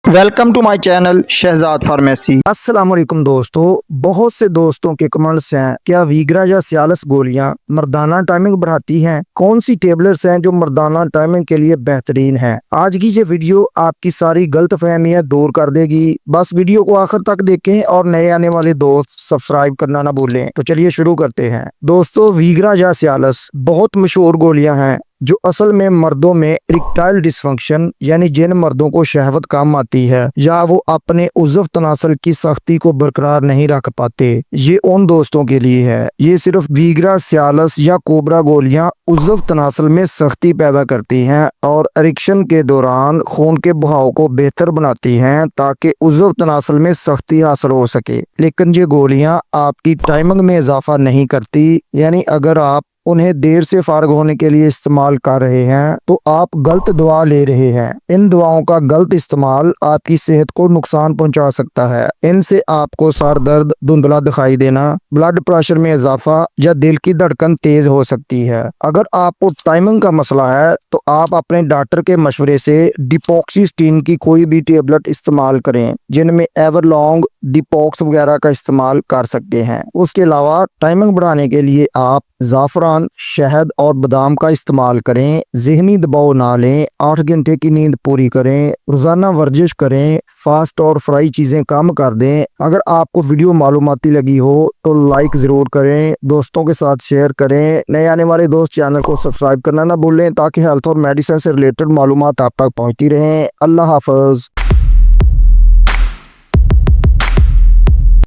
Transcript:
Welcome to my channel Shahzad pharmacy. अस्सलाम वालेकुम दोस्तों, बहुत से दोस्तों के कमेंट्स हैं, क्या वीग्रा या सियालस गोलियां मर्दाना टाइमिंग बढ़ाती हैं? कौन सी टेबलेट्स हैं जो मर्दाना टाइमिंग के लिए बेहतरीन हैं? आज की ये वीडियो आपकी सारी गलत फहमियां दूर कर देगी। बस वीडियो को आखिर तक देखें और नए आने वाले दोस्त सब्सक्राइब करना ना भूलें। तो चलिए शुरू करते हैं। दोस्तों, वीग्रा या सियालस बहुत मशहूर गोलियां हैं जो असल में मर्दों में इरेक्टाइल डिसफंक्शन यानी जिन मर्दों को शहवत कम आती है या वो अपने उज़्व तनासल की सख्ती को बरकरार नहीं रख पाते, ये उन दोस्तों के लिए है। ये सिर्फ वीग्रा, सियालस या कोबरा गोलियां उज़्व तनासल में सख्ती पैदा करती हैं और इरेक्शन के दौरान खून के बहाव को बेहतर बनाती हैं ताकि उज़्व तनासल में सख्ती हासिल हो सके। लेकिन ये गोलियां आपकी टाइमिंग में इजाफा नहीं करती, यानी अगर आप उन्हें देर से फारग होने के लिए इस्तेमाल कर रहे हैं तो आप गलत दवा ले रहे हैं। इन दवाओं का गलत इस्तेमाल आपकी सेहत को नुकसान पहुंचा सकता है। इनसे आपको सर दर्द, धुंधला दिखाई देना, ब्लड प्रेशर में इजाफा या दिल की धड़कन तेज हो सकती है। अगर आपको टाइमिंग का मसला है तो आप अपने डॉक्टर के मशवरे से डिपॉक्सीस्टीन की कोई भी टेबलेट इस्तेमाल करें, जिनमें एवरलॉन्ग, डिपॉक्स वगैरह का इस्तेमाल कर सकते हैं। उसके अलावा टाइमिंग बढ़ाने के लिए आप ज़ाफ़रान, शहद और बादाम का इस्तेमाल करें। ज़हनी दबाव ना लें, 8 घंटे की नींद पूरी करें, रोज़ाना वर्जिश करें, फास्ट और फ्राई चीज़ें कम कर दें। अगर आपको वीडियो मालूमाती लगी हो तो लाइक ज़रूर करें, दोस्तों के साथ शेयर करें। नए आने वाले दोस्त चैनल को सब्सक्राइब करना ना भूलें ताकि हेल्थ और मेडिसिन से रिलेटेड मालूमात आप तक पहुँचती रहें। अल्लाह हाफ़िज़।